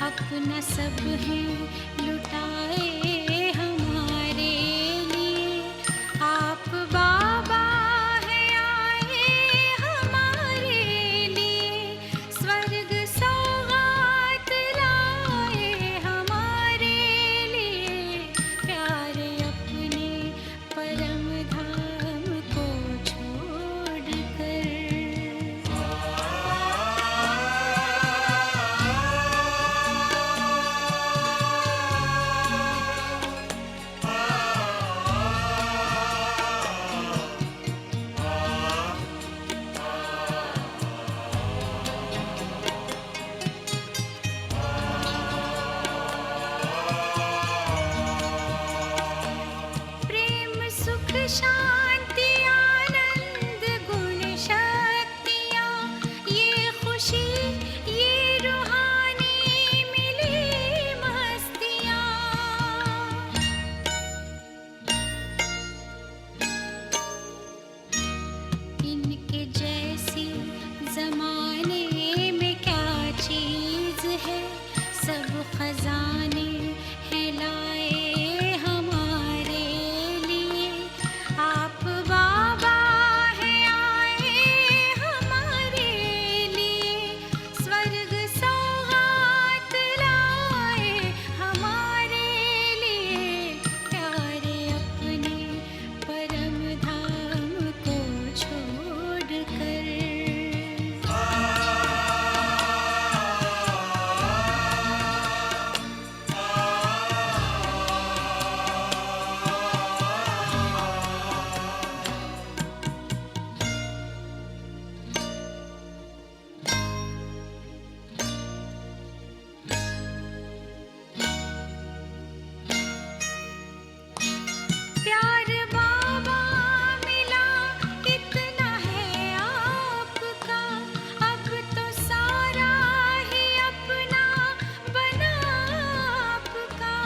अपना सब है लुटाए हमारे लिए। आप बाबा है आए हमारे लिए, स्वर्ग सौगात लाए हमारे लिए। प्यारे अपने परम धाम को छोड़कर। प्रेम सुख शांति आनंद गुण शक्तियाँ, ये खुशी ये रूहानी मिली मस्तियाँ। इनके जैसी जमाने में क्या चीज है, सब खजाने हैं लाए हमारे लिए। आप बाबा है आए हमारे लिए, स्वर्ग सौगात लाए हमारे लिए। प्यारे अपने परम धाम को छोड़कर। प्यार बाबा मिला इतना है आपका, अब तो सारा ही अपना बना आपका।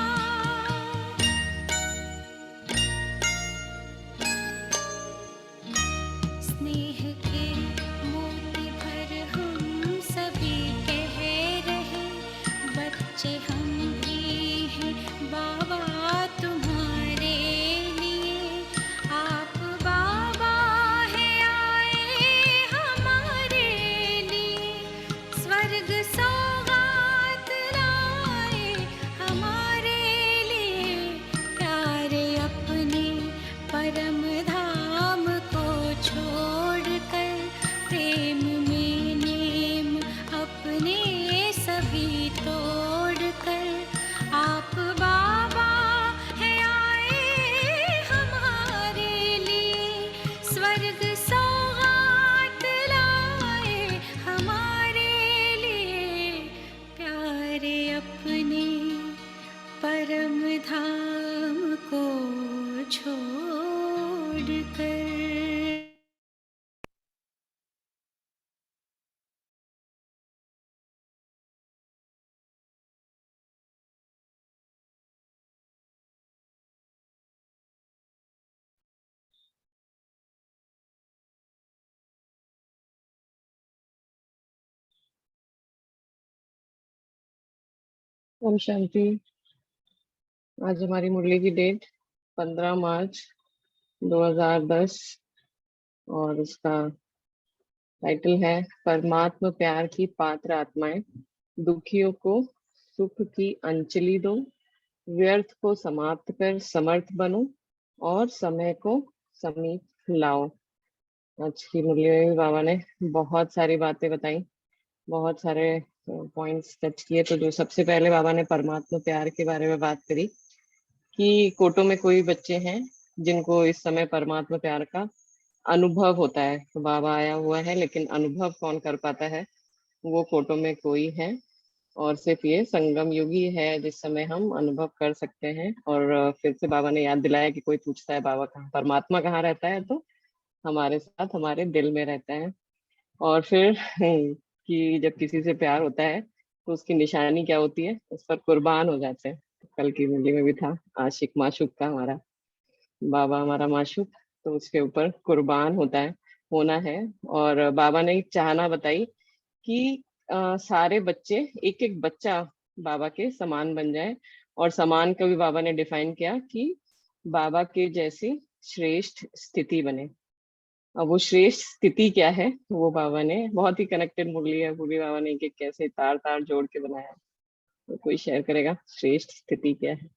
स्नेह के मोती भर हम सभी कह रहे, बच्चे हम भी हैं बाबा तुम्हारे लिए। आप बाबा है आए हमारे लिए, स्वर्ग सौगात लाए हमारे लिए। प्यारे अपने परम धाम को छोड़कर, प्रेम में नेम अपने सभी तोड़कर। आप बाबा है आए हमारे लिए, स्वर्ग सौगात लाए हमारे लिए। प्यारे अपने परम धाम को छोड़कर। ओम शांति। आज हमारी मुरली की डेट 15 मार्च 2010 और उसका टाइटल है परमात्मा प्यार की पात्र आत्माएं। दुखियों को सुख की अंजलि दो, व्यर्थ को समाप्त कर समर्थ बनो और समय को समीप लाओ। आज की मुरली में भी बाबा ने बहुत सारी बातें बताई, बहुत सारे पॉइंट्स टच किए। तो जो सबसे पहले बाबा ने परमात्मा प्यार के बारे में बात करी कि कोटो में कोई बच्चे हैं जिनको इस समय परमात्मा प्यार का अनुभव होता है। तो बाबा आया हुआ है, लेकिन अनुभव कौन कर पाता है? वो कोटो में कोई है और सिर्फ ये संगम युगी है जिस समय हम अनुभव कर सकते हैं। और फिर से बाबा ने याद दिलाया कि कोई पूछता है बाबा कहाँ, परमात्मा कहाँ रहता है, तो हमारे साथ हमारे दिल में रहता है। और फिर कि जब किसी से प्यार होता है तो उसकी निशानी क्या होती है? उस पर कुर्बान हो जाते हैं। कल की मुरली में भी था आशिक माशूक का, हमारा बाबा हमारा माशूक, तो उसके ऊपर कुर्बान होता है, होना है। और बाबा ने एक चाहना बताई कि सारे बच्चे, एक एक बच्चा बाबा के समान बन जाए। और समान को भी बाबा ने डिफाइन किया कि बाबा के जैसी श्रेष्ठ स्थिति बने। अब वो श्रेष्ठ स्थिति क्या है, वो बाबा ने बहुत ही कनेक्टेड मुरली है पूरी, बाबा ने कि कैसे तार तार जोड़ के बनाया है। तो कोई शेयर करेगा श्रेष्ठ स्थिति क्या है?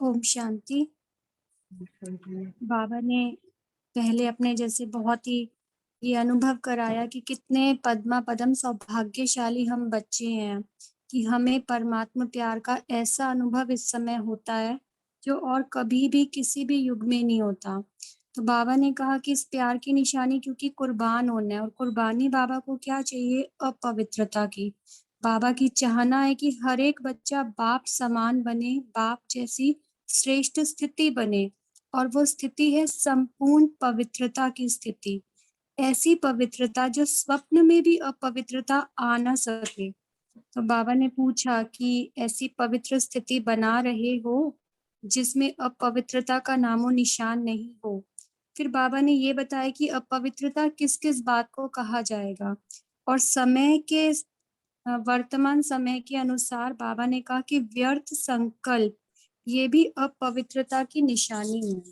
ओम शांति। बाबा ने पहले अपने जैसे बहुत ही ये अनुभव कराया कि कितने पद्मा पदम सौभाग्यशाली हम बच्चे हैं कि हमें परमात्मा प्यार का ऐसा अनुभव इस समय होता है जो और कभी भी किसी भी युग में नहीं होता। तो बाबा ने कहा कि इस प्यार की निशानी क्योंकि कुर्बान होना है, और कुर्बानी बाबा को क्या चाहिए? अपवित्रता की। बाबा की चाहना है कि हर एक बच्चा बाप समान बने, बाप जैसी श्रेष्ठ स्थिति बने, और वो स्थिति है संपूर्ण पवित्रता की स्थिति। ऐसी पवित्रता जो स्वप्न में भी अपवित्रता आ ना सके। तो बाबा ने पूछा कि ऐसी पवित्र स्थिति बना रहे हो जिसमें अपवित्रता का नामो निशान नहीं हो। फिर बाबा ने ये बताया कि अपवित्रता किस किस बात को कहा जाएगा, और समय के वर्तमान समय के अनुसार बाबा ने कहा कि व्यर्थ संकल्प ये भी अपवित्रता की निशानी है।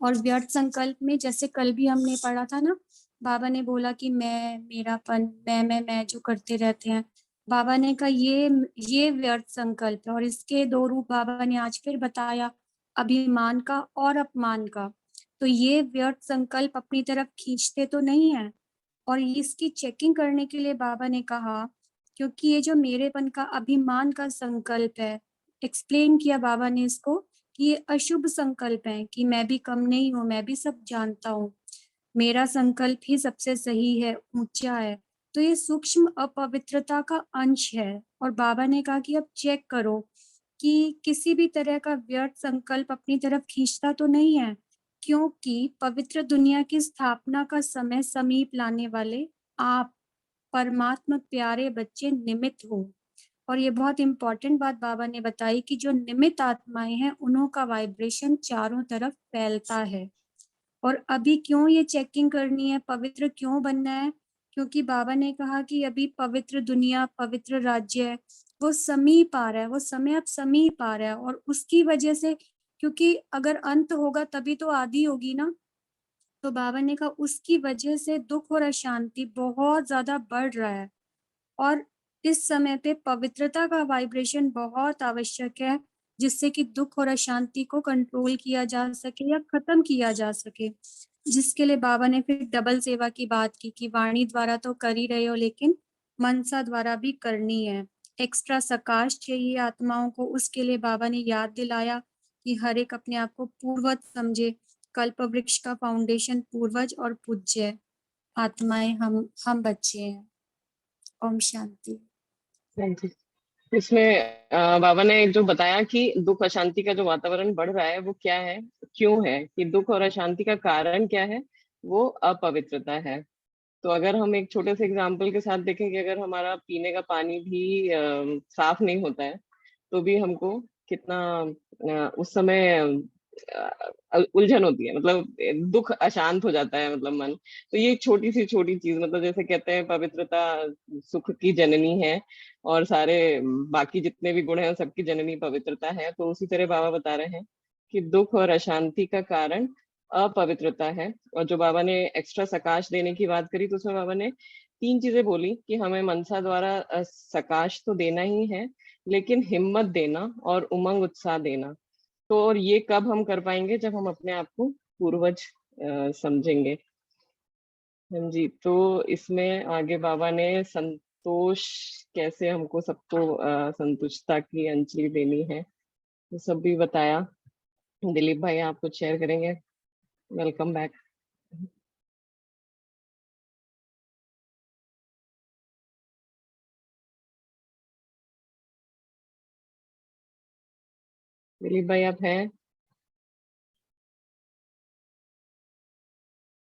और व्यर्थ संकल्प में जैसे कल भी हमने पढ़ा था ना, बाबा ने बोला कि मैं, मेरापन, मैं जो करते रहते हैं, बाबा ने कहा ये व्यर्थ संकल्प है। और इसके दो रूप बाबा ने आज फिर बताया, अभिमान का और अपमान का। तो ये व्यर्थ संकल्प अपनी तरफ खींचते तो नहीं है, और इसकी चेकिंग करने के लिए बाबा ने कहा, क्योंकि ये जो मेरेपन का अभिमान का संकल्प है, एक्सप्लेन किया बाबा ने इसको कि ये अशुभ संकल्प है कि मैं भी कम नहीं हूँ, मैं भी सब जानता हूँ, मेरा संकल्प ही सबसे सही है, ऊंचा है। तो ये सूक्ष्म अपवित्रता का अंश है। और बाबा ने कहा कि अब चेक करो कि किसी भी तरह का व्यर्थ संकल्प अपनी तरफ खींचता तो नहीं है, क्योंकि पवित्र दुनिया की स्थापना का समय समीप लाने वाले आप परमात्मा प्यारे बच्चे निमित्त हो। और ये बहुत इंपॉर्टेंट बात बाबा ने बताई कि जो निमित्त आत्माएं हैं उन्हों का वाइब्रेशन चारों तरफ फैलता है। और अभी क्यों ये चेकिंग करनी है, पवित्र क्यों बनना है? क्योंकि बाबा ने कहा कि अभी पवित्र दुनिया, पवित्र राज्य है, वो समीप आ रहा है, वो समय अब समीप आ रहा है। और उसकी वजह से, क्योंकि अगर अंत होगा तभी तो आदि होगी ना, तो बाबा ने कहा उसकी वजह से दुख और अशांति बहुत ज्यादा बढ़ रहा है। और इस समय पे पवित्रता का वाइब्रेशन बहुत आवश्यक है, जिससे कि दुख और अशांति को कंट्रोल किया जा सके या खत्म किया जा सके। जिसके लिए बाबा ने फिर डबल सेवा की बात की कि वाणी द्वारा तो कर ही रहे हो, लेकिन मनसा द्वारा भी करनी है। एक्स्ट्रा सकाश चाहिए आत्माओं को, उसके लिए बाबा ने याद दिलाया कि हर एक अपने आप को पूर्वज समझे। कल्प वृक्ष का फाउंडेशन पूर्वज और पूज्य आत्माएं हम बच्चे हैं। ओम शांति। हाँ जी। इसमें बाबा ने जो बताया कि दुख अशांति का जो वातावरण बढ़ रहा है वो क्या है, क्यों है, कि दुख और अशांति का कारण क्या है, वो अपवित्रता है। तो अगर हम एक छोटे से एग्जाम्पल के साथ देखें कि अगर हमारा पीने का पानी भी साफ नहीं होता है तो भी हमको कितना उस समय उलझन होती है, मतलब दुख अशांत हो जाता है, मतलब मन। तो ये छोटी सी छोटी चीज, मतलब जैसे कहते हैं पवित्रता सुख की जननी है, और सारे बाकी जितने भी गुण हैं सबकी जननी पवित्रता है। तो उसी तरह बाबा बता रहे हैं कि दुख और अशांति का कारण अपवित्रता है। और जो बाबा ने एक्स्ट्रा सकाश देने की बात करी, तो उसमें बाबा ने तीन चीजें बोली कि हमें मनसा द्वारा सकाश तो देना ही है, लेकिन हिम्मत देना और उमंग उत्साह देना। तो और ये कब हम कर पाएंगे? जब हम अपने आप को पूर्वज समझेंगे। हाँ जी। तो इसमें आगे बाबा ने संतोष, कैसे हमको सबको संतुष्टता की अंजलि देनी है, ये सब भी बताया। दिलीप भाई आप कुछ शेयर करेंगे? Welcome back. दिलीप भाई आप हैं?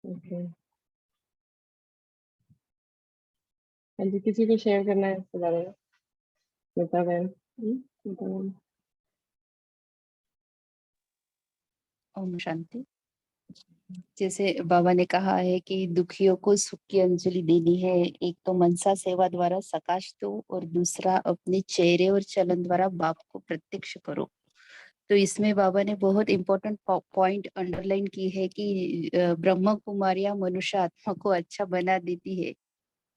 ओके। हाँ जी, किसी को शेयर करना है इसके बारे में? स्मिता बहन। स्मिता बहन। ओम शांति। जैसे बाबा ने कहा है कि दुखियों को सुख की अंजलि देनी है। एक तो मनसा सेवा द्वारा सकाश दो और दूसरा अपने चेहरे और चलन द्वारा बाप को प्रत्यक्ष करो। तो इसमें बाबा ने बहुत इंपॉर्टेंट पॉइंट अंडरलाइन की है कि ब्रह्म कुमारियां मनुष्य आत्मा को अच्छा बना देती है।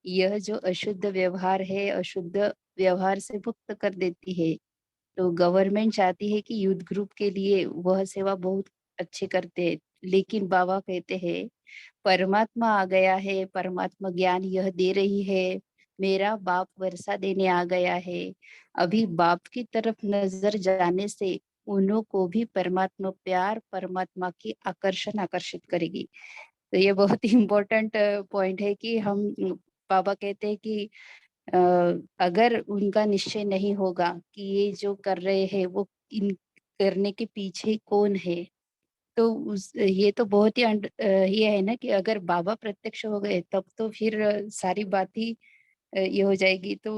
यह जो अशुद्ध व्यवहार है, अशुद्ध व्यवहार से मुक्त कर देती है। तो गवर्नमेंट चाहती है कि यूथ ग्रुप के लिए वह सेवा बहुत अच्छे करते हैं, लेकिन बाबा कहते हैं परमात्मा आ गया है, परमात्मा ज्ञान यह दे रही है, मेरा बाप वर्षा देने आ गया है। अभी बाप की तरफ नजर जाने से उन्हों को भी परमात्मा प्यार, परमात्मा की आकर्षण आकर्षित करेगी। तो ये बहुत ही इम्पोर्टेंट पॉइंट है कि हम बाबा कहते हैं कि अ, अगर उनका निश्चय नहीं होगा कि ये जो कर रहे हैं वो इन करने के पीछे कौन है, तो उस ये तो बहुत ही ये है ना कि अगर बाबा प्रत्यक्ष हो गए तब तो फिर सारी बात ही ये हो जाएगी। तो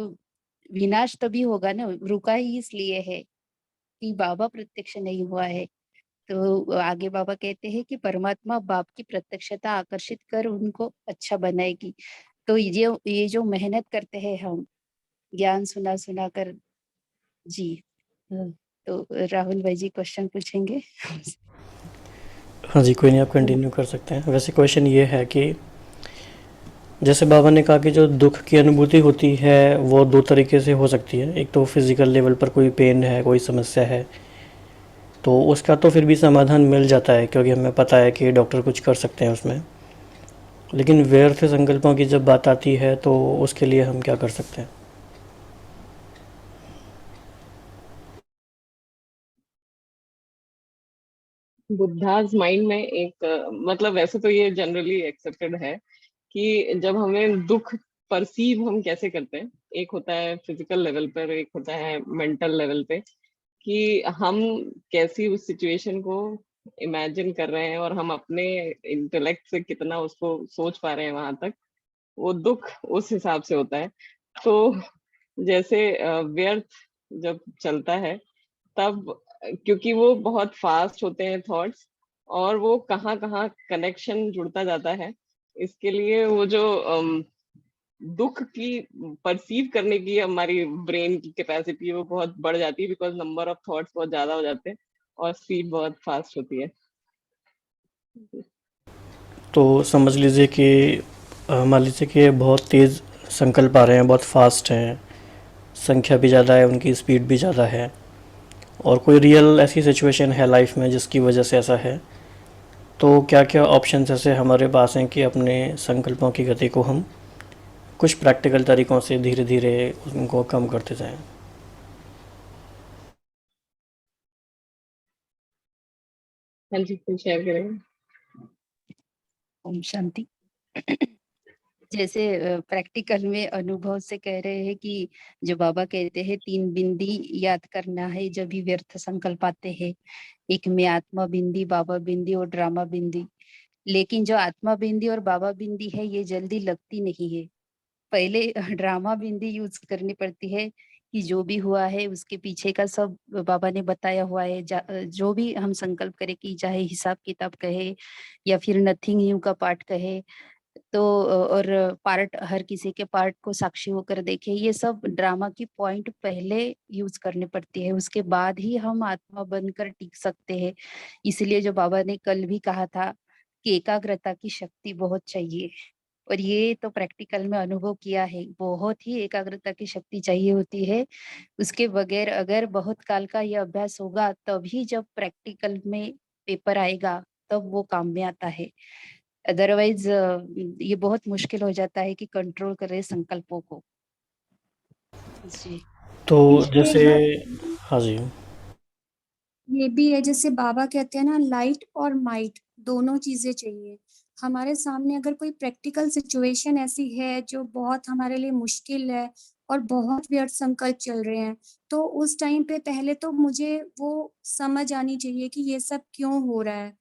विनाश तभी होगा ना, रुका ही इसलिए है कि बाबा प्रत्यक्ष नहीं हुआ है। तो आगे बाबा कहते हैं कि परमात्मा बाप की प्रत्यक्षता आकर्षित कर उनको अच्छा बनाएगी। तो ये जो मेहनत करते हैं हम ज्ञान सुना सुना कर। जी। तो राहुल भाई जी क्वेश्चन पूछेंगे। हाँ जी, कोई नहीं, आप कंटिन्यू कर सकते हैं। वैसे क्वेश्चन ये है कि जैसे बाबा ने कहा कि जो दुख की अनुभूति होती है वो दो तरीके से हो सकती है। एक तो फिज़िकल लेवल पर कोई पेन है, कोई समस्या है, तो उसका तो फिर भी समाधान मिल जाता है क्योंकि हमें पता है कि डॉक्टर कुछ कर सकते हैं उसमें। लेकिन व्यर्थ संकल्पों की जब बात आती है तो उसके लिए हम क्या कर सकते हैं? बुद्धाज माइंड में एक मतलब वैसे तो ये जनरली एक्सेप्टेड है कि जब हमें दुख परसीव हम कैसे करते हैं, एक होता है फिजिकल लेवल पर, एक होता है मेंटल लेवल पे, कि हम कैसी उस सिचुएशन को इमेजिन कर रहे हैं और हम अपने इंटेलेक्ट से कितना उसको सोच पा रहे हैं, वहां तक वो दुख उस हिसाब से होता है। तो जैसे व्यर्थ जब चलता है तब, क्योंकि वो बहुत फास्ट होते हैं थॉट्स, और वो कहाँ कहाँ कनेक्शन जुड़ता जाता है, इसके लिए वो जो दुख की परसीव करने की हमारी ब्रेन की कैपेसिटी है वो बहुत बढ़ जाती है, बिकॉज नंबर ऑफ थॉट्स बहुत ज्यादा हो जाते हैं और स्पीड बहुत फास्ट होती है। तो समझ लीजिए कि मान लीजिए कि बहुत तेज़ संकल्प आ रहे हैं, बहुत फास्ट हैं, संख्या भी ज़्यादा है, उनकी स्पीड भी ज़्यादा है, और कोई रियल ऐसी सिचुएशन है लाइफ में जिसकी वजह से ऐसा है, तो क्या क्या ऑप्शंस ऐसे हमारे पास हैं कि अपने संकल्पों की गति को हम कुछ प्रैक्टिकल तरीक़ों से धीरे धीरे उनको कम करते जाएं? हाँ जी, कुछ शेयर करेंगे? ओम शांति। जैसे प्रैक्टिकल में अनुभव से कह रहे हैं कि जो बाबा कहते हैं 3 बिंदी याद करना है जब भी व्यर्थ संकल्प आते हैं। एक में आत्मा बिंदी, बाबा बिंदी और ड्रामा बिंदी। लेकिन जो आत्मा बिंदी और बाबा बिंदी है ये जल्दी लगती नहीं है। पहले ड्रामा बिंदी यूज करनी पड़ती है कि जो भी हुआ है उसके पीछे का सब बाबा ने बताया हुआ है। जो भी हम संकल्प करें कि चाहे हिसाब किताब कहे या फिर नथिंग यू का पार्ट कहे, तो और पार्ट हर किसी के पार्ट को साक्षी होकर देखे, ये सब ड्रामा की पॉइंट पहले यूज करनी पड़ती है, उसके बाद ही हम आत्मा बनकर टिक सकते हैं। इसलिए जो बाबा ने कल भी कहा था कि एकाग्रता की शक्ति बहुत चाहिए, और ये तो प्रैक्टिकल में अनुभव किया है, बहुत ही एकाग्रता की शक्ति चाहिए होती है। उसके बगैर अगर बहुत काल का ये अभ्यास होगा तभी जब प्रैक्टिकल में पेपर आएगा तब वो काम में आता है। अदरवाइज ये बहुत मुश्किल हो जाता है कि कंट्रोल करे संकल्पों को। जी। तो इसमें जैसे, बस हाँ जी, ये भी है, जैसे बाबा कहते हैं ना, लाइट और माइट दोनों चीजें चाहिए। हमारे सामने अगर कोई प्रैक्टिकल सिचुएशन ऐसी है जो बहुत हमारे लिए मुश्किल है और बहुत व्यर्थ संकल्प चल रहे हैं, तो उस टाइम पे पहले तो मुझे वो समझ आनी चाहिए कि ये सब क्यों हो रहा है।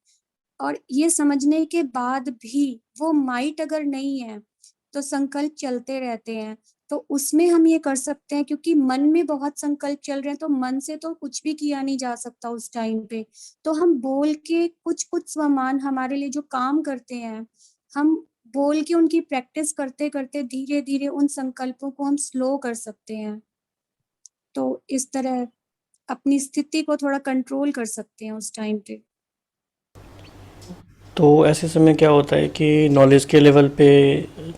और ये समझने के बाद भी वो माइट अगर नहीं है, तो संकल्प चलते रहते हैं। तो उसमें हम ये कर सकते हैं, क्योंकि मन में बहुत संकल्प चल रहे हैं तो मन से तो कुछ भी किया नहीं जा सकता उस टाइम पे। तो हम बोल के कुछ स्वमान हमारे लिए जो काम करते हैं, हम बोल के उनकी प्रैक्टिस करते करते धीरे धीरे उन संकल्पों को हम स्लो कर सकते हैं। तो इस तरह अपनी स्थिति को थोड़ा कंट्रोल कर सकते हैं उस टाइम पे। तो ऐसे समय क्या होता है कि नॉलेज के लेवल पे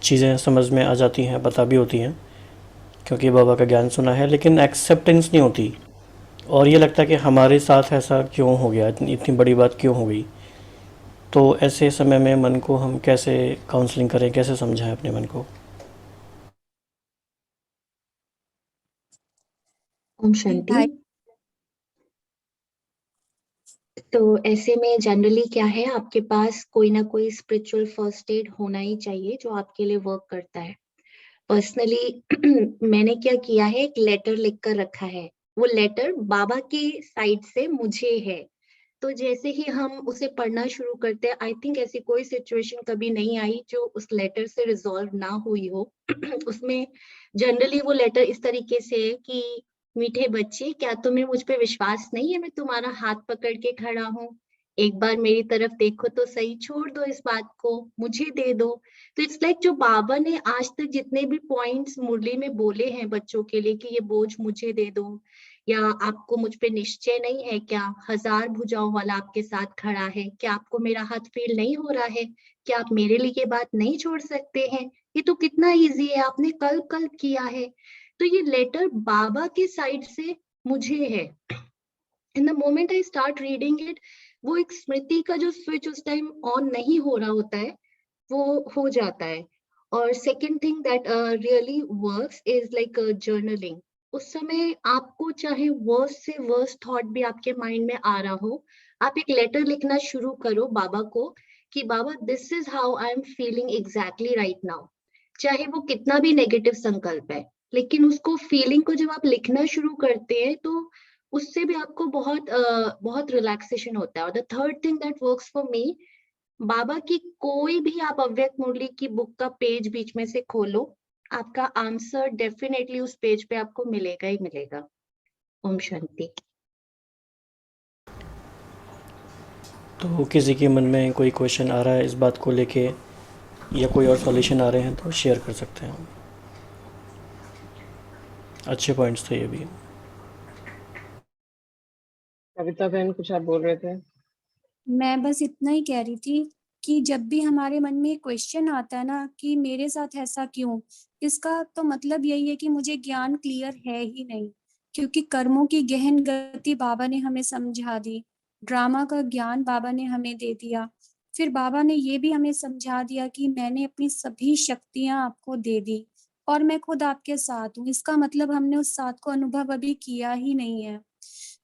चीज़ें समझ में आ जाती हैं, पता भी होती हैं, क्योंकि बाबा का ज्ञान सुना है, लेकिन एक्सेप्टेंस नहीं होती और ये लगता है कि हमारे साथ ऐसा क्यों हो गया, इतनी बड़ी बात क्यों हो गई। तो ऐसे समय में मन को हम कैसे काउंसलिंग करें, कैसे समझाएं अपने मन को? ओम शांति। भाई तो ऐसे में जनरली क्या है, आपके पास कोई ना कोई स्पिरिचुअल फर्स्ट एड होना ही चाहिए जो आपके लिए वर्क करता है। पर्सनली मैंने क्या किया है, एक लेटर लिख कर रखा है। वो लेटर बाबा की साइड से मुझे है। तो जैसे ही हम उसे पढ़ना शुरू करते हैं, आई थिंक ऐसी कोई सिचुएशन कभी नहीं आई जो उस लेटर से रिजॉल्व ना हुई हो। उसमें जनरली वो लेटर इस तरीके से है कि मीठे बच्चे, क्या तुम्हें मुझ पे विश्वास नहीं है? मैं तुम्हारा हाथ पकड़ के खड़ा हूँ, एक बार मेरी तरफ देखो तो सही, छोड़ दो इस बात को, मुझे दे दो। तो इट्स लाइक जो बाबा ने आज तक जितने भी पॉइंट्स मुरली में बोले हैं बच्चों के लिए कि ये बोझ मुझे दे दो, या आपको मुझ पे निश्चय नहीं है क्या, 1000 भुजाओं वाला आपके साथ खड़ा है, क्या आपको मेरा हाथ फील नहीं हो रहा है, क्या आप मेरे लिए ये बात नहीं छोड़ सकते हैं? ये तो कितना इजी है, आपने कल कल किया है। तो ये लेटर बाबा के साइड से मुझे है। In the moment I start reading it, वो एक स्मृति का जो स्विच उस टाइम ऑन नहीं हो रहा होता है, वो हो जाता है। और second thing that really works is like journaling. उस समय आपको चाहे वर्स से वर्स थॉट भी आपके माइंड में आ रहा हो, आप एक लेटर लिखना शुरू करो बाबा को कि बाबा this is how I am feeling exactly right now. चाहे वो कितना भी नेगेटिव संकल्प है, लेकिन उसको फीलिंग को जब आप लिखना शुरू करते हैं तो उससे भी आपको बहुत रिलैक्सेशन होता है। और the third thing that works for me, बाबा की कोई भी आप अव्यक्त मुरली की बुक का पेज बीच में से खोलो, आपका आंसर डेफिनेटली उस पेज पे आपको मिलेगा ही मिलेगा। ओम शांति। तो किसी के मन में कोई क्वेश्चन आ रहा है इस बात को लेके, या कोई और सॉल्यूशन आ रहे हैं तो शेयर कर सकते हैं। अच्छे पॉइंट्स थे ये भी। कविता बहन कुछ आप बोल रहे थे? मैं बस इतना ही कह रही थी कि जब भी हमारे मन में क्वेश्चन आता है ना कि मेरे साथ ऐसा क्यों, इसका तो मतलब यही है कि मुझे ज्ञान क्लियर है ही नहीं, क्योंकि कर्मों की गहन गति बाबा ने हमें समझा दी, ड्रामा का ज्ञान बाबा ने हमें दे दिया, फिर बाबा ने ये भी हमें समझा दिया कि मैंने अपनी सभी शक्तियां आपको दे दी और मैं खुद आपके साथ हूँ। इसका मतलब हमने उस साथ को अनुभव अभी किया ही नहीं है।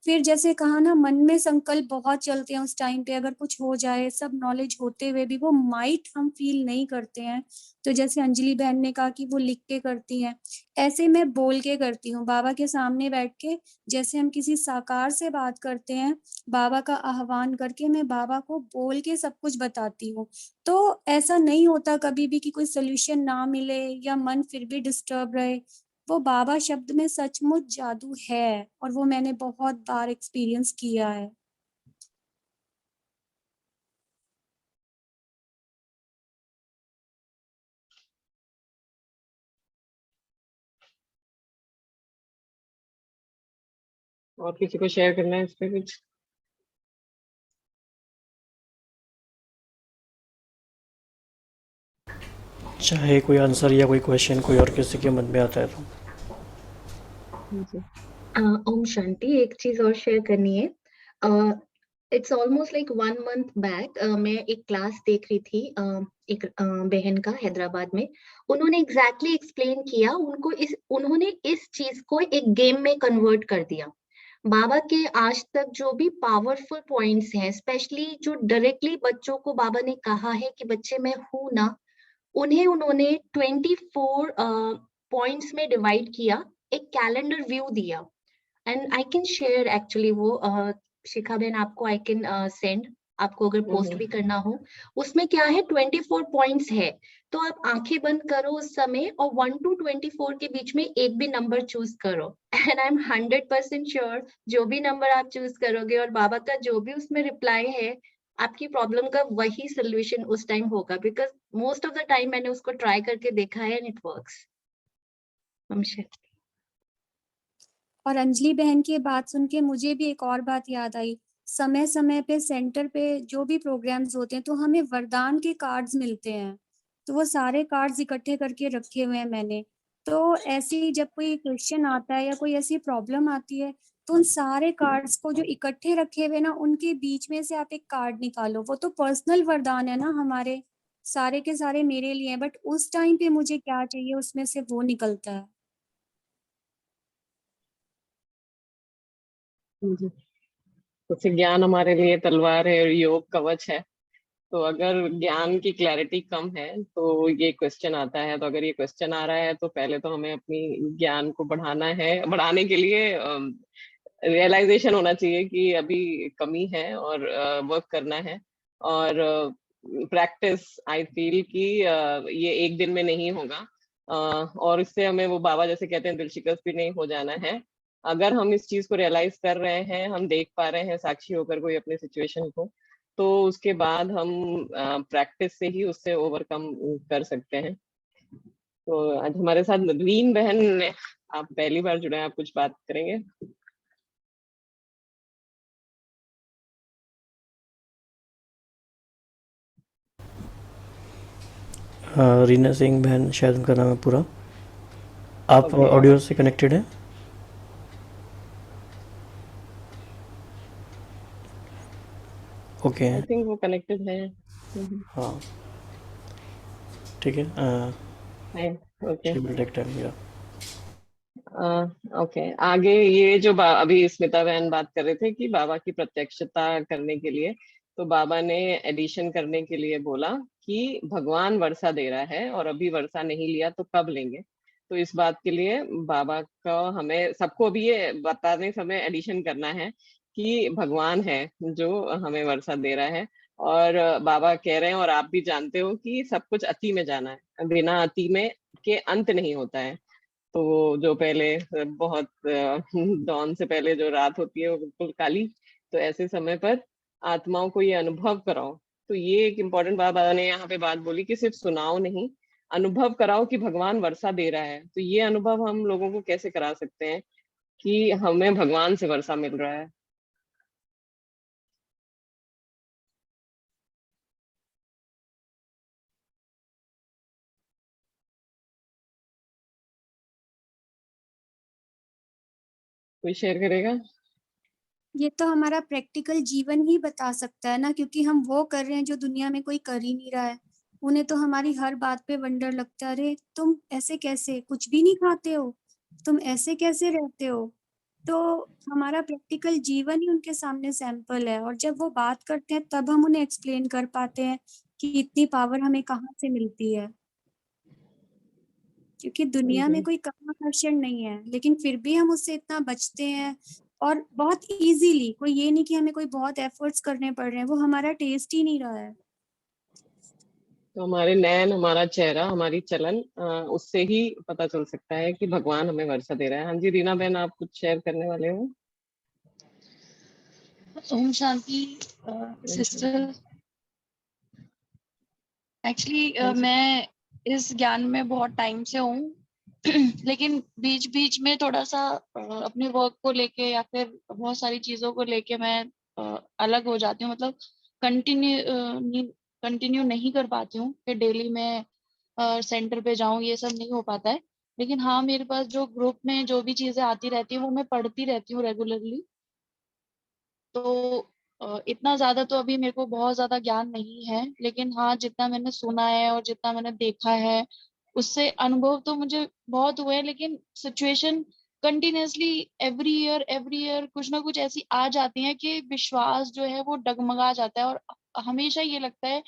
फिर जैसे कहा ना, मन में संकल्प बहुत चलते हैं उस टाइम पे, अगर कुछ हो जाए सब नॉलेज होते हुए भी वो माइट हम फील नहीं करते हैं। तो जैसे अंजलि बहन ने कहा कि वो लिख के करती हैं, ऐसे मैं बोल के करती हूँ बाबा के सामने बैठ के। जैसे हम किसी साकार से बात करते हैं, बाबा का आह्वान करके मैं बाबा को बोल के सब कुछ बताती हूँ। तो ऐसा नहीं होता कभी भी कि कोई सोल्यूशन ना मिले या मन फिर भी डिस्टर्ब रहे। वो बाबा शब्द में सचमुच जादू है और वो मैंने बहुत बार एक्सपीरियंस किया है। और किसी को शेयर करना है इस पे कुछ? चाहे कोई आंसर या कोई क्वेश्चन कोई और किसी के मन में आता है तो। जी। ओम शांति। एक चीज और शेयर करनी है। It's almost like 1 month back मैं एक क्लास देख रही थी, एक बहन का हैदराबाद में। उन्होंने एग्जैक्टली एक्सप्लेन किया, उन्होंने इस चीज को एक गेम में कन्वर्ट कर दिया। बाबा के आज तक जो भी पावरफुल पॉइंट्स हैं, स्पेशली जो डायरेक्टली बच्चों को बाबा ने कहा है कि बच्चे मैं हूं ना, उन्हें उन्होंने 24 पॉइंट्स में डिवाइड किया, एक कैलेंडर व्यू दिया। And I can share actually वो शिखा बहन, आपको आई कैन सेंड। आपको अगर पोस्ट भी करना हो, उसमें क्या है 24 पॉइंट्स है, तो आप आंखें बंद करो उस समय और 1 to 24 के बीच में एक भी नंबर चूज करो, एंड आई एम 100% श्योर जो भी नंबर आप चूज करोगे और बाबा का जो भी उसमें रिप्लाई है, आपकी प्रॉब्लम का वही सोल्यूशन उस टाइम होगा, because most of the time मैंने उसको ट्राई करके देखा है एंड इट वर्क्स। और अंजलि बहन की बात सुन के मुझे भी एक और बात याद आई। समय समय पे सेंटर पे जो भी प्रोग्राम्स होते हैं तो हमें वरदान के कार्ड्स मिलते हैं, तो वो सारे कार्ड्स इकट्ठे करके रखे हुए हैं मैंने। तो ऐसी जब कोई क्वेश्चन आता है या कोई ऐसी प्रॉब्लम आती है तो उन सारे कार्ड्स को जो इकट्ठे रखे हुए ना, उनके बीच में से आप एक कार्ड निकालो। वो तो पर्सनल वरदान है ना हमारे, सारे के सारे मेरे लिए हैं, बट उस टाइम पे मुझे क्या चाहिए उसमें से वो निकलता है। जी। जैसे ज्ञान हमारे लिए तलवार है और योग कवच है, तो अगर ज्ञान की क्लैरिटी कम है तो ये क्वेश्चन आता है। तो अगर ये क्वेश्चन आ रहा है तो पहले तो हमें अपनी ज्ञान को बढ़ाना है। बढ़ाने के लिए रियलाइजेशन होना चाहिए कि अभी कमी है और वर्क करना है। और प्रैक्टिस, आई फील कि ये एक दिन में नहीं होगा। और इससे हमें वो बाबा जैसे कहते हैं दिल शिकस्त भी नहीं हो जाना है। अगर हम इस चीज को रियलाइज कर रहे हैं, हम देख पा रहे हैं साक्षी होकर कोई अपनी सिचुएशन को, तो उसके बाद हम प्रैक्टिस से ही उससे ओवरकम कर सकते हैं। तो आज हमारे साथ नदवीन बहन, आप पहली बार जुड़े हैं, आप कुछ बात करेंगे? रीना सिंह बहन शायद उनका नाम है पूरा। आप Okay. ऑडियो से कनेक्टेड हैं? ओके आई थिंक वो कनेक्टेड है। हाँ ठीक है। Okay. She will take time या ओके, आगे ये जो अभी स्मिता बहन बात कर रहे थे कि बाबा की प्रत्यक्षता करने के लिए, तो बाबा ने एडिशन करने के लिए बोला कि भगवान वर्षा दे रहा है और अभी वर्षा नहीं लिया तो कब लेंगे। तो इस बात के लिए बाबा का हमें सबको अभी ये बताने समय एडिशन करना है कि भगवान है जो हमें वर्षा दे रहा है। और बाबा कह रहे हैं और आप भी जानते हो कि सब कुछ अति में जाना है, बिना अति में के अंत नहीं होता है। तो जो पहले बहुत dawn से पहले जो रात होती है वो बिल्कुल काली, तो ऐसे समय पर आत्माओं को ये अनुभव कराओ। तो ये एक इम्पोर्टेंट बात बाबा ने यहाँ पे बात बोली कि सिर्फ सुनाओ नहीं, अनुभव कराओ कि भगवान वर्षा दे रहा है। तो ये अनुभव हम लोगों को कैसे करा सकते हैं कि हमें भगवान से वर्षा मिल रहा है। कोई शेयर करेगा? ये तो हमारा प्रैक्टिकल जीवन ही बता सकता है ना, क्योंकि हम वो कर रहे हैं जो दुनिया में कोई कर ही नहीं रहा है। उन्हें तो हमारी हर बात पे वंडर लगता है, अरे तुम ऐसे कैसे, कुछ भी नहीं खाते हो, तुम ऐसे कैसे रहते हो। तो हमारा प्रैक्टिकल जीवन ही उनके सामने सैंपल है, और जब वो बात करते हैं तब हम उन्हें एक्सप्लेन कर पाते हैं कि इतनी पावर हमें कहाँ से मिलती है। क्योंकि दुनिया में कोई कम आकर्षण नहीं है, लेकिन फिर भी हम उससे इतना बचते हैं, और बहुत इजीली। कोई ये नहीं कि हमें कोई बहुत एफर्ट्स करने पड़ रहे हैं, वो हमारा टेस्ट ही नहीं रहा है। तो हमारे नयन, हमारा चेहरा, हमारी चलन, उससे ही पता चल सकता है कि भगवान हमें वर्षा दे रहा है। हाँ जी रीना बहन, आप कुछ शेयर करने वाले हो? ओम शांति सिस्टर। एक्चुअली हाँ जी। मैं इस ज्ञान में बहुत टाइम से हूँ लेकिन बीच बीच में थोड़ा सा अपने वर्क को लेके या फिर बहुत सारी चीजों को लेके मैं अलग हो जाती हूँ। मतलब कंटिन्यू नहीं कर पाती हूँ कि डेली मैं सेंटर पे जाऊँ, ये सब नहीं हो पाता है। लेकिन हाँ, मेरे पास जो ग्रुप में जो भी चीजें आती रहती है वो मैं पढ़ती रहती हूँ रेगुलरली। तो इतना ज्यादा तो अभी मेरे को बहुत ज्यादा ज्ञान नहीं है, लेकिन हाँ जितना मैंने सुना है और जितना मैंने देखा है उससे अनुभव तो मुझे बहुत हुए हैं। लेकिन सिचुएशन कंटिन्यूअसली एवरी ईयर कुछ ना कुछ ऐसी आ जाती है कि विश्वास जो है वो डगमगा जाता है, और हमेशा ये लगता है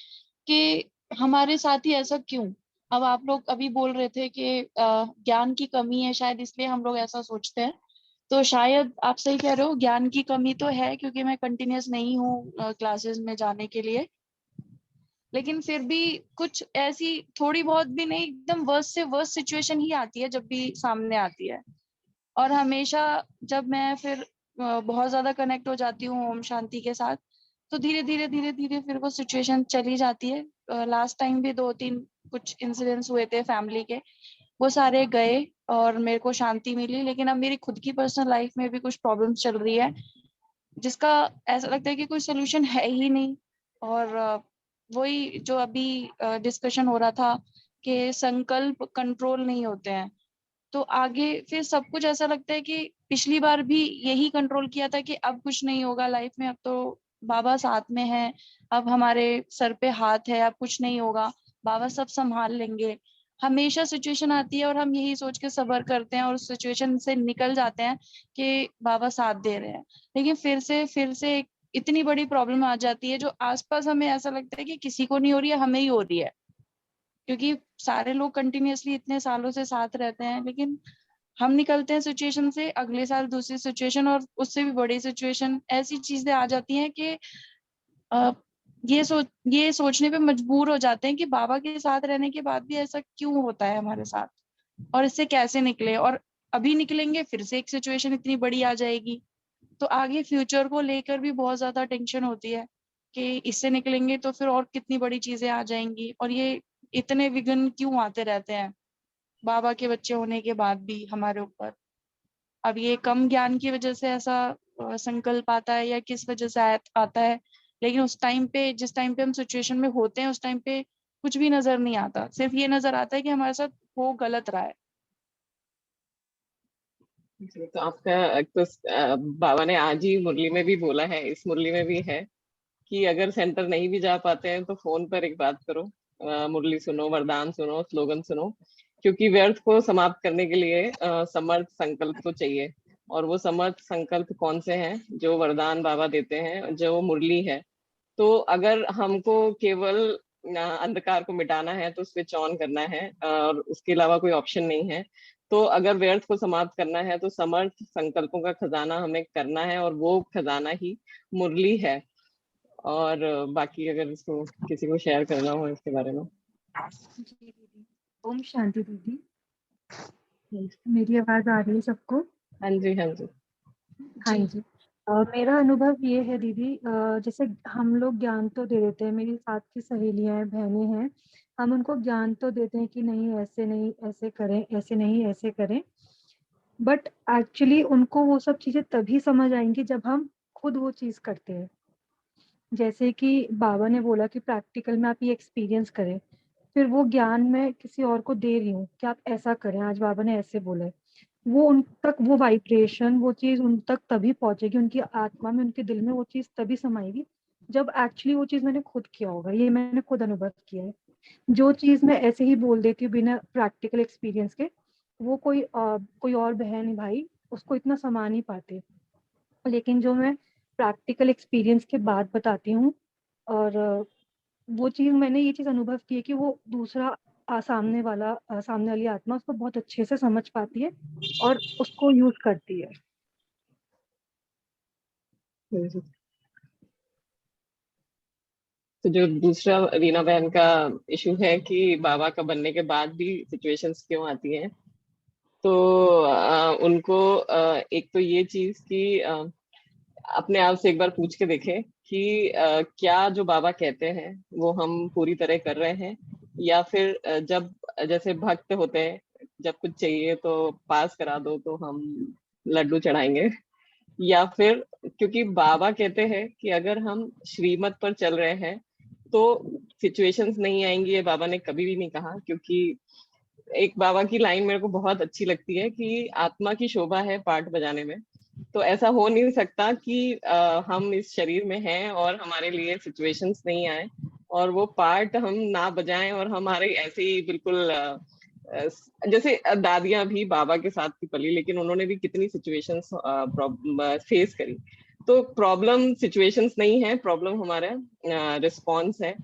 कि हमारे साथ ही ऐसा क्यों। अब आप लोग अभी बोल रहे थे कि ज्ञान की कमी है शायद, इसलिए हम लोग ऐसा सोचते हैं। तो शायद आप सही कह रहे हो, ज्ञान की कमी तो है क्योंकि मैं कंटिन्यूअस नहीं हूँ क्लासेस में जाने के लिए, लेकिन फिर भी कुछ ऐसी थोड़ी बहुत भी नहीं, एकदम वर्स्ट से वर्स्ट सिचुएशन ही आती है जब भी सामने आती है। और हमेशा जब मैं फिर बहुत ज्यादा कनेक्ट हो जाती हूँ ओम शांति के साथ, तो धीरे धीरे धीरे धीरे फिर वो सिचुएशन चली जाती है। लास्ट टाइम भी 2-3 कुछ इंसिडेंट्स हुए थे फैमिली के, वो सारे गए और मेरे को शांति मिली। लेकिन अब मेरी खुद की पर्सनल लाइफ में भी कुछ प्रॉब्लम्स चल रही है जिसका ऐसा लगता है कि कोई सोल्यूशन है ही नहीं। और वही जो अभी डिस्कशन हो रहा था कि संकल्प कंट्रोल नहीं होते हैं, तो आगे फिर सब कुछ ऐसा लगता है कि पिछली बार भी यही कंट्रोल किया था कि अब कुछ नहीं होगा लाइफ में, अब तो बाबा साथ में है, अब हमारे सर पे हाथ है, अब कुछ नहीं होगा, बाबा सब संभाल लेंगे। हमेशा सिचुएशन आती है और हम यही सोच के सब्र करते हैं और उस सिचुएशन से निकल जाते हैं कि बाबा साथ दे रहे हैं। लेकिन फिर से इतनी बड़ी प्रॉब्लम आ जाती है जो आसपास हमें ऐसा लगता है कि किसी को नहीं हो रही है, हमें ही हो रही है, क्योंकि सारे लोग कंटिन्यूअसली इतने सालों से साथ रहते हैं। लेकिन हम निकलते हैं सिचुएशन से, अगले साल दूसरी सिचुएशन और उससे भी बड़ी सिचुएशन, ऐसी चीजें आ जाती हैं कि अ, ये सोचने पे मजबूर हो जाते हैं कि बाबा के साथ रहने के बाद भी ऐसा क्यों होता है हमारे साथ, और इससे कैसे निकले। और अभी निकलेंगे फिर से एक सिचुएशन इतनी बड़ी आ जाएगी, तो आगे फ्यूचर को लेकर भी बहुत ज्यादा टेंशन होती है कि इससे निकलेंगे तो फिर और कितनी बड़ी चीजें आ जाएंगी, और ये इतने विघ्न क्यों आते रहते हैं बाबा के बच्चे होने के बाद भी हमारे ऊपर। अब ये कम ज्ञान की वजह से ऐसा संकल्प आता है या किस वजह से आता है, लेकिन उस टाइम पे, जिस टाइम पे हम सिचुएशन में होते हैं, उस टाइम पे कुछ भी नजर नहीं आता, सिर्फ ये नजर आता है कि हमारे साथ वो गलत रहा है। जी, तो आपका तो बाबा ने आज ही मुरली में भी बोला है, इस मुरली में भी है कि अगर सेंटर नहीं भी जा पाते हैं तो फोन पर एक बात करो, मुरली सुनो, वरदान सुनो, स्लोगन सुनो, क्योंकि व्यर्थ को समाप्त करने के लिए समर्थ संकल्प तो चाहिए। और वो समर्थ संकल्प कौन से हैं? जो वरदान बाबा देते हैं, जो मुरली है। तो अगर हमको केवल अंधकार को मिटाना है तो स्विच ऑन करना है और उसके अलावा कोई ऑप्शन नहीं है। तो अगर व्यर्थ को समाप्त करना है तो समर्थ संकल्पों का खजाना हमें करना है, और वो खजाना ही मुरली है। और बाकी अगर इसको किसी को शेयर करना हो इसके बारे में। जी दीदी, ओम शांति दीदी। मेरी आवाज आ रही है सबको? हाँ जी, हाँ जी। हाँ जी। जी। मेरा अनुभव ये है दीदी, जैसे हम लोग ज्ञान तो दे देते हैं, मेरी साथ की सहेलियां हैं, बहनें हैं, हम उनको ज्ञान तो देते हैं कि नहीं ऐसे नहीं ऐसे करें, ऐसे नहीं ऐसे करें, बट एक्चुअली उनको वो सब चीजें तभी समझ आएंगी जब हम खुद वो चीज करते हैं। जैसे कि बाबा ने बोला कि प्रैक्टिकल में आप ये एक्सपीरियंस करें, फिर वो ज्ञान मैं किसी और को दे रही हूँ कि आप ऐसा करें, आज बाबा ने ऐसे बोला है, वो उन तक वो वाइब्रेशन, वो चीज उन तक तभी पहुंचेगी, उनकी आत्मा में, उनके दिल में वो चीज तभी समाएगी जब एक्चुअली वो चीज मैंने खुद किया होगा। ये मैंने खुद अनुभव किया है। जो चीज मैं ऐसे ही बोल देती हूँ बिना प्रैक्टिकल एक्सपीरियंस के, वो कोई और बहन भाई उसको इतना समा नहीं पाते, लेकिन जो मैं प्रैक्टिकल एक्सपीरियंस के बाद बताती हूँ, और वो चीज मैंने ये चीज अनुभव की है कि वो दूसरा सामने वाली आत्मा उसको बहुत अच्छे से समझ पाती है और उसको यूज करती है। तो जो दूसरा रीना बहन का इशू है कि बाबा का बनने के बाद भी सिचुएशंस क्यों आती हैं, तो उनको एक तो ये चीज कि अपने आप से एक बार पूछ के देखें कि क्या जो बाबा कहते हैं वो हम पूरी तरह कर रहे हैं, या फिर जब जैसे भक्त होते हैं, जब कुछ चाहिए तो पास करा दो तो हम लड्डू चढ़ाएंगे, या फिर क्योंकि बाबा कहते हैं कि अगर हम श्रीमत पर चल रहे हैं तो सिचुएशंस नहीं आएंगी, ये बाबा ने कभी भी नहीं कहा। क्योंकि एक बाबा की लाइन मेरे को बहुत अच्छी लगती है कि आत्मा की शोभा है पाठ बजाने में। तो ऐसा हो नहीं सकता कि हम इस शरीर में हैं और हमारे लिए सिचुएशंस नहीं आए और वो पार्ट हम ना बजाएं और हमारे ऐसे ही बिल्कुल जैसे दादियां भी बाबा के साथ थी पली, लेकिन उन्होंने भी कितनी सिचुएशंस फेस करी। तो प्रॉब्लम सिचुएशंस नहीं है, प्रॉब्लम हमारा रिस्पॉन्स है।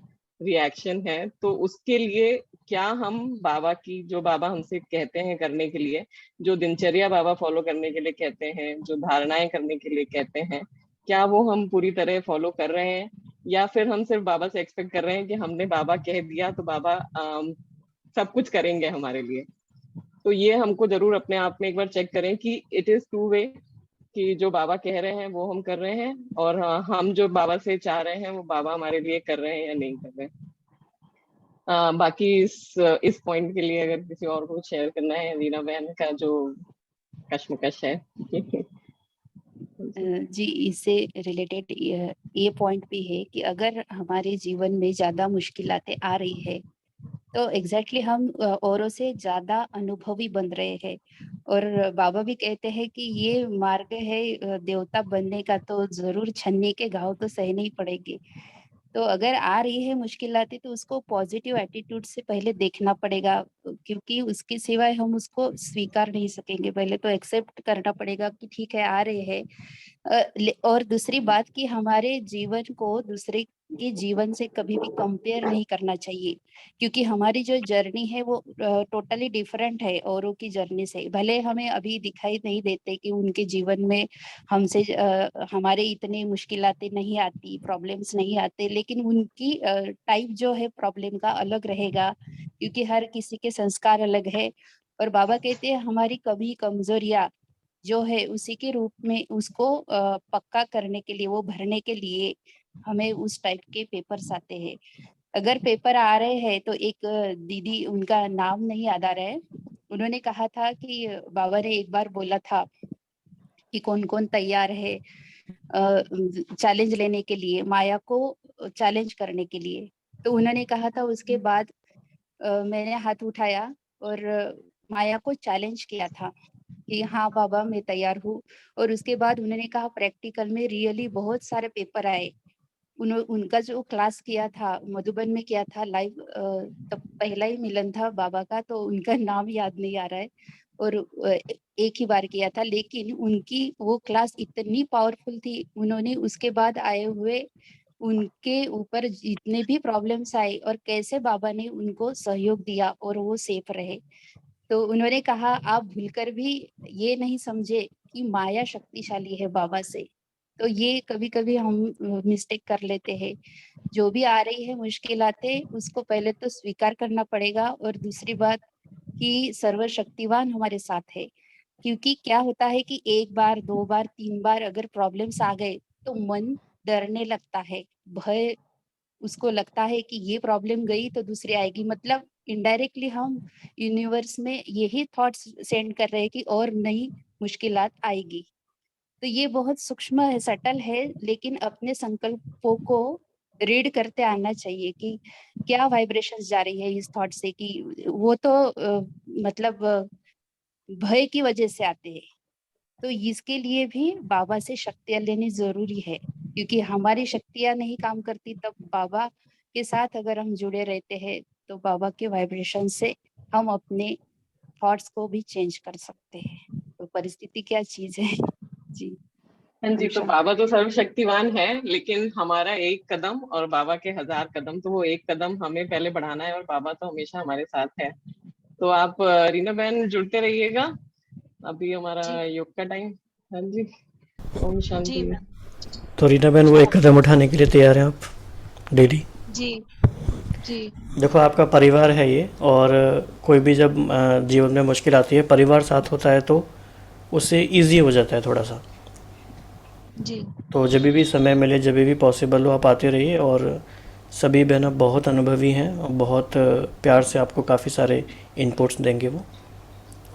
रिएक्शन है, तो उसके लिए क्या हम बाबा की, जो बाबा हमसे कहते हैं करने के लिए, जो दिनचर्या बाबा फॉलो करने के लिए कहते हैं, जो धारणाएं करने के लिए कहते हैं, क्या वो हम पूरी तरह फॉलो कर रहे हैं, या फिर हम सिर्फ बाबा से एक्सपेक्ट कर रहे हैं कि हमने बाबा कह दिया तो बाबा सब कुछ करेंगे हमारे लिए। तो ये हमको जरूर अपने आप में एक बार चेक करें कि इट इज टू वे, कि जो बाबा कह रहे हैं वो हम कर रहे हैं, और हम जो बाबा से चाह रहे हैं वो बाबा हमारे लिए कर रहे हैं या नहीं कर रहे हैं। बाकी इस पॉइंट के लिए अगर किसी और को शेयर करना है, रीना बहन का जो कश्मकश है। जी, इससे रिलेटेड ये पॉइंट भी है कि अगर हमारे जीवन में ज्यादा मुश्किलातें आ रही है तो एग्जैक्टली हम औरों से ज्यादा अनुभवी बन रहे हैं। और बाबा भी कहते हैं कि ये मार्ग है देवता बनने का, तो जरूर छन्नी के घाव तो सहने ही पड़ेंगे। तो अगर आ रही है मुश्किलातें तो उसको पॉजिटिव एटीट्यूड से पहले देखना पड़ेगा, क्योंकि उसके सिवाय हम उसको स्वीकार नहीं सकेंगे। पहले तो एक्सेप्ट करना पड़ेगा कि ठीक है आ रहे हैं। और दूसरी बात कि हमारे जीवन को दूसरे के जीवन से कभी भी कंपेयर नहीं करना चाहिए, क्योंकि हमारी जो जर्नी है वो टोटली डिफरेंट है औरों की जर्नी से। भले हमें अभी दिखाई नहीं देते कि उनके जीवन में हमसे हमारे इतने मुश्किलातें नहीं आती, प्रॉब्लम्स नहीं आते, लेकिन उनकी टाइप जो है प्रॉब्लम का अलग रहेगा, क्योंकि हर किसी के संस्कार अलग है। और बाबा कहते हैं हमारी कमी कमजोरियां जो है उसी के रूप में उसको पक्का करने के लिए, वो भरने के लिए हमें उस टाइप के पेपर्स आते हैं। अगर पेपर आ रहे हैं तो एक दीदी, उनका नाम नहीं याद आ रहा है, उन्होंने कहा था कि बाबा ने एक बार बोला था कि कौन कौन तैयार है चैलेंज लेने के लिए, माया को चैलेंज करने के लिए। तो उन्होंने कहा था, उसके बाद मैंने हाथ उठाया और माया को चैलेंज किया था कि हाँ बाबा मैं तैयार हूँ। और उसके बाद उन्होंने कहा प्रैक्टिकल में रियली बहुत सारे पेपर आए। उनका जो क्लास किया था मधुबन में किया था लाइव, तब पहला ही मिलन था बाबा का, तो उनका नाम याद नहीं आ रहा है। और एक ही बार किया था, लेकिन उनकी वो क्लास इतनी पावरफुल थी। उन्होंने उसके बाद आए हुए उनके ऊपर जितने भी प्रॉब्लम्स आए और कैसे बाबा ने उनको सहयोग दिया और वो सेफ रहे। तो उन्होंने कहा आप भूलकर भी ये नहीं समझे कि माया शक्तिशाली है बाबा से। तो ये कभी कभी हम मिस्टेक कर लेते हैं। जो भी आ रही है मुश्किलातें, उसको पहले तो स्वीकार करना पड़ेगा। और दूसरी बात कि सर्वशक्तिवान हमारे साथ है, क्योंकि क्या होता है कि एक बार, दो बार, तीन बार अगर प्रॉब्लम्स आ गए तो मन डरने लगता है, भय, उसको लगता है कि ये प्रॉब्लम गई तो दूसरी आएगी। मतलब इनडायरेक्टली हम यूनिवर्स में यही थॉट्स सेंड कर रहे हैं कि और नई मुश्किलात आएगी। तो ये बहुत सूक्ष्म है, सटल है, लेकिन अपने संकल्पों को रीड करते आना चाहिए कि क्या वाइब्रेशंस जा रही है इस थॉट से, कि वो तो मतलब भय की वजह से आते हैं। तो इसके लिए भी बाबा से शक्तियां लेनी जरूरी है, क्योंकि हमारी शक्तियां नहीं काम करती तब बाबा के साथ अगर हम जुड़े रहते हैं तो बाबा के वाइब्रेशन से हम अपने थॉट्स को भी चेंज कर सकते हैं। तो परिस्थिति क्या चीज है जी। हाँ जी, तो बाबा तो सर्वशक्तिवान है, लेकिन हमारा एक कदम और बाबा के 1000 कदम, तो वो एक कदम हमें पहले बढ़ाना है और बाबा तो हमेशा हमारे साथ है। तो आप रीना बहन जुड़ते रहिएगा, अभी हमारा योग का टाइम। हाँ जी, ओम शांति। तो रीना बहन वो एक कदम उठाने के लिए तैयार हैं आप डेली? जी जी देखो आपका परिवार है ये, और कोई भी जब जीवन में मुश्किल आती है, परिवार साथ होता है तो उससे इजी हो जाता है थोड़ा सा। जी तो जब भी समय मिले, जब भी पॉसिबल हो, आप आते रहिए। और सभी बहनें बहुत अनुभवी हैं और बहुत प्यार से आपको काफ़ी सारे इनपुट्स देंगे वो,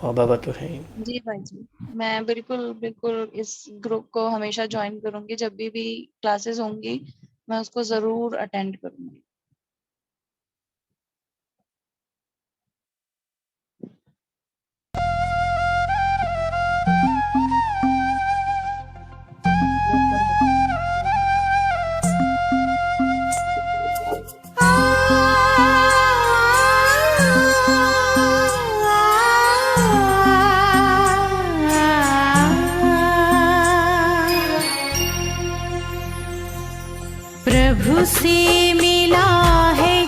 और बाबा तो है ही। जी भाई जी, मैं बिल्कुल बिल्कुल इस ग्रुप को हमेशा ज्वाइन करूंगी। जब भी क्लासेस होंगी मैं उसको जरूर अटेंड करूंगी। प्रभु से मिला है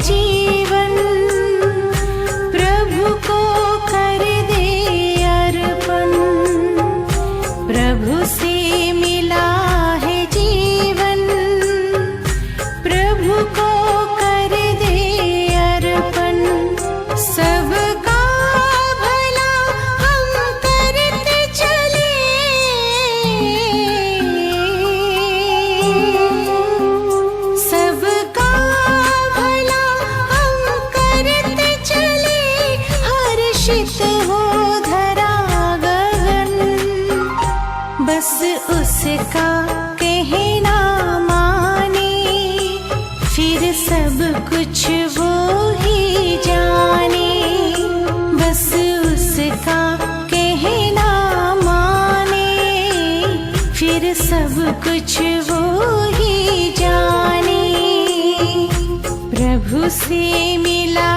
धरा गगन, बस उसका कहना माने, फिर सब कुछ वो ही जाने। बस उसका कहना माने, फिर सब कुछ वो ही जाने। प्रभु से मिला